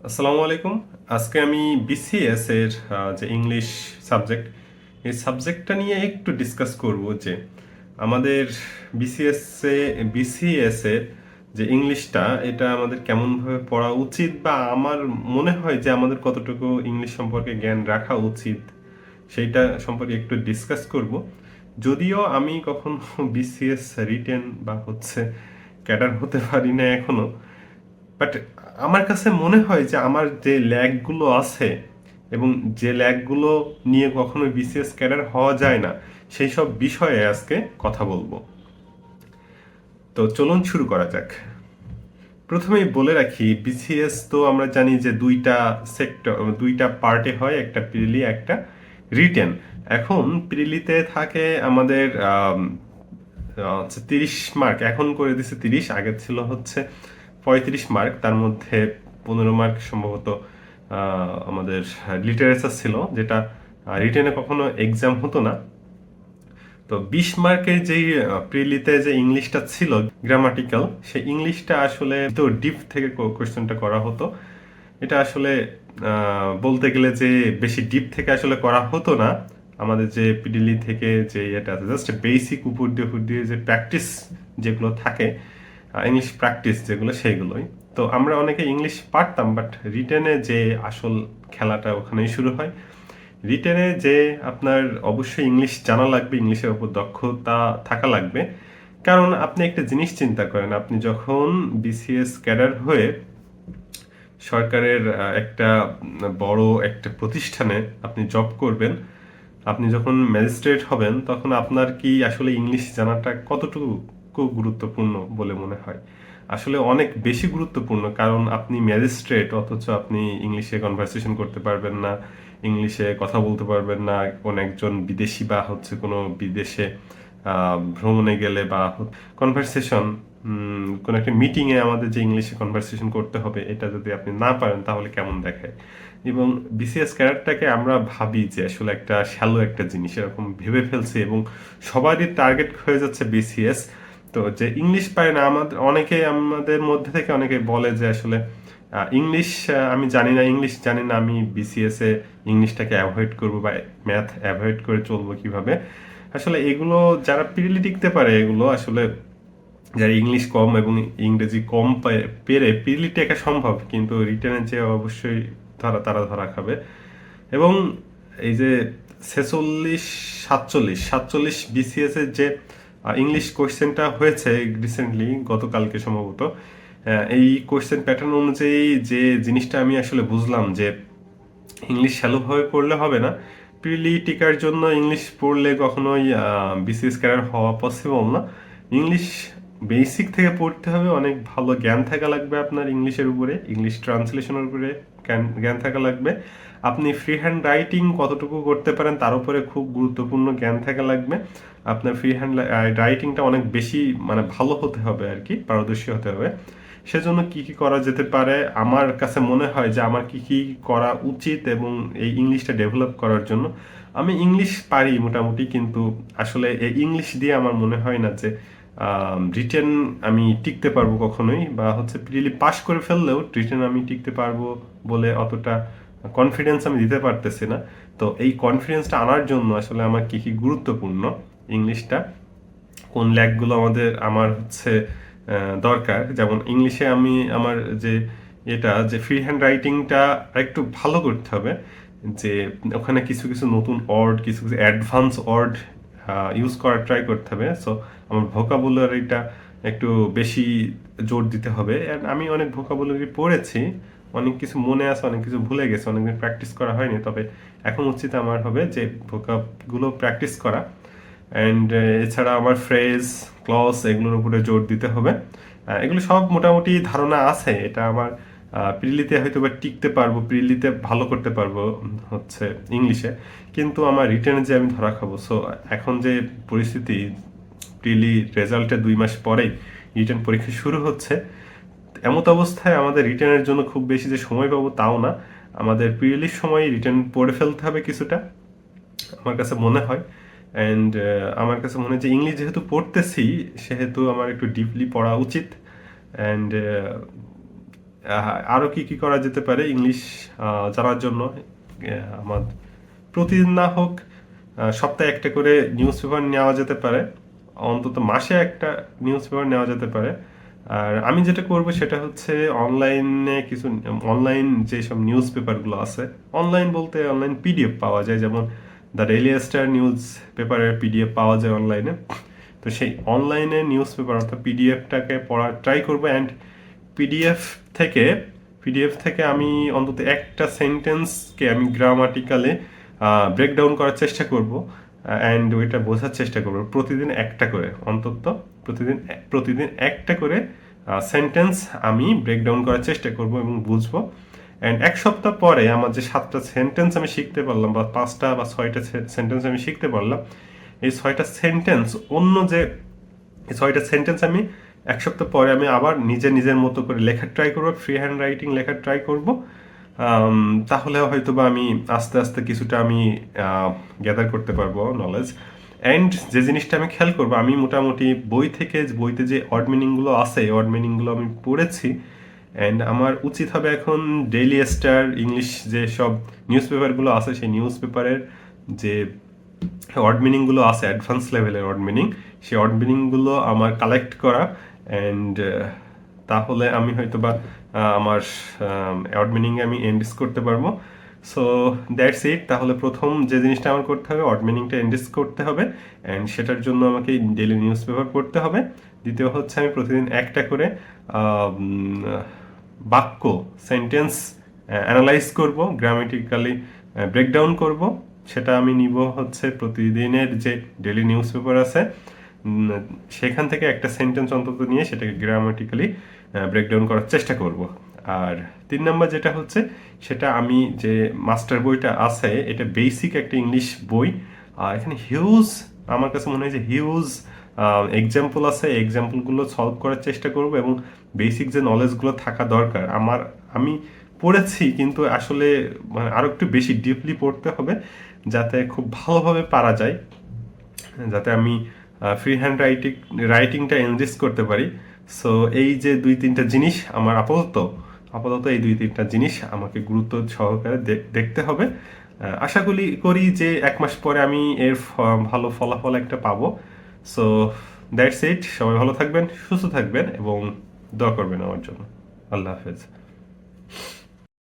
আসসালামু আলাইকুম। আজকে আমি বিসিএস এর যে ইংলিশ সাবজেক্ট, এই সাবজেক্টটা নিয়ে একটু ডিসকাস করব যে আমাদের বিসিএস বিসিএস এর যে ইংলিশটা এটা আমাদের কেমনভাবে পড়া উচিত, বা আমার মনে হয় যে আমাদের কতটুকু ইংলিশ সম্পর্কে জ্ঞান রাখা উচিত সেইটা সম্পর্কে একটু ডিসকাস করব। যদিও আমি কখনো বিসিএস রিটেন বা ক্যাডার হতে পারি না এখনো, বাট আমার কাছে মনে হয় যে আমার যে ল্যাগগুলো আছে এবং যে ল্যাগগুলো নিয়ে কখনো বিসিএস ক্যাডার হওয়া যায় না, সেই সব বিষয়ে আজকে কথা বলবো। তো চলুন শুরু করা যাক। প্রথমেই বলে রাখি, বিসিএস তো আমরা জানি যে দুইটা সেক্টর, দুইটা পার্টে হয়, একটা প্রিলি একটা রিটেন। এখন প্রিলিতে থাকে আমাদের 30 মার্ক, এখন করে দিছে 30, আগে ছিল 35 মার্ক। তার মধ্যে 15 মার্ক সম্ভবত আমাদের লিটারেচার ছিল, যেটা রিটেনে কখনো এক্সাম হতো না। তো 20 মার্কের যেই প্রিলিতে যে ইংলিশটা ছিল গ্রামাটিক্যাল, সেই ইংলিশটা আসলে তো ডিপ থেকে কোয়েশ্চেনটা করা হতো। এটা আসলে বলতে গেলে যে বেশি ডিপ থেকে আসলে করা হতো না। আমাদের যে পিডিলি থেকে যে এটা আছে, জাস্ট বেসিক উপর দিয়ে যে প্র্যাকটিস যেগুলো থাকে, ইংলিশ প্র্যাকটিস যেগুলো, সেইগুলোই। তো আমরা অনেকে ইংলিশ পারতাম, বাট রিটেনে যে আসল খেলাটা ওখানেই শুরু হয়। রিটেনে যে আপনার অবশ্যই ইংলিশ জানা লাগবে, ইংলিশের উপর দক্ষতা থাকা লাগবে। কারণ আপনি একটা জিনিস চিন্তা করেন, আপনি যখন বিসিএস ক্যাডার হয়ে সরকারের একটা বড় একটা প্রতিষ্ঠানে আপনি জব করবেন, আপনি যখন ম্যাজিস্ট্রেট হবেন, তখন আপনার কি আসলে ইংলিশ জানাটা কতটুকু গুরুত্বপূর্ণ বলে মনে হয়? আসলে অনেক বেশি গুরুত্বপূর্ণ। কারণ আপনি ম্যাজিস্ট্রেট, অথচ আপনি ইংলিশে কনভারসেশন করতে পারবেন না, ইংলিশে কথা বলতে পারবেন না। কোনো একজন বিদেশি বা কোনো বিদেশে ভ্রমণে গেলে বা কনভারসেশন, কোনো একটা মিটিংয়ে আমাদের যে ইংলিশে কনভারসেশন করতে হবে, এটা যদি আপনি না পারেন তাহলে কেমন দেখায়? এবং বিসিএস ক্যাডারটাকে আমরা ভাবি যে আসলে একটা শ্যালো একটা জিনিস, এরকম ভেবে ফেলছি, এবং সবারই টার্গেট হয়ে যাচ্ছে বিসিএস। তো যে ইংলিশ পারে না, আমাদের মধ্যে থেকে অনেকে বলে যে আসলে ইংলিশ আমি জানি না, ইংলিশ জানি না, আমি বিসিএস এ ইংলিশটাকে অ্যাভয়েড করব বা ম্যাথ অ্যাভয়েড করে চলবো কিভাবে? আসলে এগুলো যারা পিরিলি টিকতে পারে, এগুলো আসলে যারা ইংলিশ কম এবং ইংরেজি কম পেরে পিরিলি টেকা সম্ভব, কিন্তু রিটেনের যে অবশ্যই তারা ধরা খাবে। এবং এই যে 46, 47 বিসিএস এর যে ইংলিশ কোশ্চেনটা হয়েছে রিসেন্টলি, গতকালকে সম্ভবত, এই কোশ্চেন প্যাটার্ন অনুযায়ী যে জিনিসটা আমি আসলে বুঝলাম যে ইংলিশ শ্যালোভাবে পড়লে হবে না। প্রিলি টিকার জন্য ইংলিশ পড়লে কখনোই বিসিএস ক্যাডার হওয়া পসিবল না। ইংলিশ বেসিক থেকে পড়তে হবে, অনেক ভালো জ্ঞান থাকা লাগবে আপনার ইংলিশের উপরে, ইংলিশ ট্রান্সলেশনের উপরে জ্ঞান থাকা লাগবে। আপনি ফ্রি হ্যান্ড রাইটিং কতটুকু করতে পারেন তার উপরে খুব গুরুত্বপূর্ণ জ্ঞান থাকা লাগবে। আপনার ফ্রি হ্যান্ড রাইটিংটা অনেক বেশি ভালো হতে হবে আর কি, পারদর্শী হতে হবে। সেজন্য কি কি করা যেতে পারে, আমার কাছে মনে হয় যে আমার কি কি করা উচিত, এবং এই ইংলিশটা ডেভেলপ করার জন্য। আমি ইংলিশ পারি মোটামুটি, কিন্তু আসলে এই ইংলিশ দিয়ে আমার মনে হয় না যে রিটেন আমি টিকতে পারবো কখনোই, বা প্রিলি পাস করে ফেললেও রিটেন আমি টিকতে পারবো বলে অতটা কনফিডেন্স আমি দিতে পারতেছি না। তো এই কনফিডেন্সটা আনার জন্য আসলে আমার কি কি গুরুত্বপূর্ণ, ইংলিশটা কোন ল্যাগগুলো আমার দরকার। যেমন ইংলিশে আমি আমার যে যে ফ্রি হ্যান্ড রাইটিংটা একটু ভালো করতে হবে, যে ওখানে কিছু কিছু নতুন ওয়ার্ড, কিছু কিছু অ্যাডভান্স ওয়ার্ড ইউজ করার ট্রাই করতে হবে। সো আমার ভোকাবুলারিটা একটু বেশি জোর দিতে হবে। And আমি অনেক ভোকাবুলারি পড়েছি, অনেক কিছু মনে আছে, অনেক কিছু ভুলে গেছে, অনেকদিন প্র্যাকটিস করা হয়নি। তবে এখন উচিত আমার হবে যে ভোকাবগুলো প্র্যাকটিস করা। অ্যান্ড এছাড়া আমার ফ্রেজ, ক্লজ, এগুলোর উপরে জোর দিতে হবে। এগুলো সব মোটামুটি ধারণা আছে, এটা আমার প্রিলিতে হয়তো বা টিকতে পারবো, প্রিলিতে ভালো করতে পারবো ইংলিশে, কিন্তু আমার রিটেনে যে আমি ধরা খাবো। সো এখন যে পরিস্থিতি, প্রিলি রেজাল্টের 2 মাস পরেই রিটেন পরীক্ষা শুরু হচ্ছে, এমত অবস্থায় আমাদের রিটেনের জন্য খুব বেশি যে সময় পাবো তাও না। আমাদের প্রিলির সময় রিটেন পড়ে ফেলতে হবে কিছুটা, আমার কাছে মনে হয়। অ্যান্ড আমার কাছে মনে হয় যে ইংলিশ যেহেতু পড়তেছি, সেহেতু আমার একটু ডিপলি পড়া উচিত। অ্যান্ড আরও কি কি করা যেতে পারে ইংলিশ জানার জন্য? আমার প্রতিদিন না হোক সপ্তাহে একটা করে নিউজ পেপার নেওয়া যেতে পারে, অন্তত মাসে একটা নিউজ পেপার নেওয়া যেতে পারে। আর আমি যেটা করব সেটা হচ্ছে অনলাইনে কিছু অনলাইন যেসব নিউজ পেপারগুলো আছে, অনলাইন বলতে অনলাইন পিডিএফ পাওয়া যায়, যেমন দ্য ডেইলি স্টার নিউজ পেপারের পিডিএফ পাওয়া যায় অনলাইনে। তো সেই অনলাইনে নিউজ পেপার অর্থাৎ পিডিএফটাকে পড়ার ট্রাই করবো। অ্যান্ড পিডিএফ থেকে পিডিএফ থেকে আমি অন্তত একটা সেন্টেন্সকে আমি গ্রামাটিক্যালি ব্রেকডাউন করার চেষ্টা করব, অ্যান্ড ওইটা বোঝার চেষ্টা করব প্রতিদিন একটা করে, অন্তত প্রতিদিন একটা করে সেন্টেন্স আমি ব্রেকডাউন করার চেষ্টা করব এবং বুঝবো। অ্যান্ড এক সপ্তাহ পরে আমার যে 7টা সেন্টেন্স আমি শিখতে পারলাম, বা 5টা বা 6টা সেন্টেন্স আমি শিখতে পারলাম, এই 6টা সেন্টেন্স এই 6টা সেন্টেন্স আমি এক সপ্তাহ পরে আমি আবার নিজের মতো করে লেখার ট্রাই করবো, ফ্রি হ্যান্ড রাইটিং লেখার ট্রাই করব। তাহলে হয়তো বা আমি আস্তে আস্তে কিছুটা আমি গ্যাদার করতে পারবো নলেজ। অ্যান্ড যে জিনিসটা আমি খেয়াল করবো, আমি মোটামুটি বইতে যে ওয়ার্ড মিনিংগুলো আছে, এই ওয়ার্ড মিনিংগুলো আমি পড়েছি। অ্যান্ড আমার উচিত হবে এখন ডেইলি স্টার ইংলিশ যে সব নিউজ পেপারগুলো আছে, সেই নিউজ পেপারের যে ওয়ার্ড মিনিংগুলো আছে, অ্যাডভান্স লেভেলের ওয়ার্ড মিনিং, সেই ওয়ার্ড মিনিংগুলো আমার কালেক্ট করা। অ্যান্ড তাহলে আমি হয়তো বা আমার ওয়ার্ড মিনিংয়ে আমি এন্ডিস করতে পারবো। So that's it. তাহলে প্রথম যে জিনিসটা আমার করতে হবে, ওয়ার্ড মিনিংটা এন্ডিস করতে হবে, অ্যান্ড সেটার জন্য আমাকে ডেইলি নিউজ পেপার পড়তে হবে। দ্বিতীয় হচ্ছে আমি প্রতিদিন একটা করে বাক্য, সেন্টেন্স অ্যানালাইজ করব, গ্রামেটিক্যালি ব্রেকডাউন করব। সেটা আমি নিব হচ্ছে প্রতিদিনের যে ডেইলি নিউজ পেপার আছে, সেখান থেকে একটা সেন্টেন্স অন্তত নিয়ে সেটাকে গ্রামেটিক্যালি ব্রেকডাউন করার চেষ্টা করব। আর 3 নম্বর যেটা হচ্ছে, সেটা আমি যে মাস্টার বইটা আছে, এটা বেসিক একটা ইংলিশ বই। এখানে আমার কাছে মনে হয় যে হিউজ এক্সাম্পল আছে, এই এক্সাম্পলগুলো সলভ করার চেষ্টা করব, এবং বেসিক যে নলেজগুলো থাকা দরকার আমি পড়েছি, কিন্তু আসলে মানে আরও একটু বেশি ডিপলি পড়তে হবে যাতে খুব ভালোভাবে পারা যায়, যাতে আমি ফ্রি হ্যান্ড রাইটিংটা এনরিচ করতে পারি। সো এই যে 2-3টা জিনিস আমার আপাতত এই 2-3টা জিনিস আমাকে গুরুত্ব সহকারে দেখতে হবে। আশা করি যে 1 মাস পরে আমি এর ভালো ফলাফল একটা পাবো। So that's it. সবাই ভালো থাকবেন, সুস্থ থাকবেন এবং দোয়া করবেন আমার জন্য। আল্লাহ হাফেজ।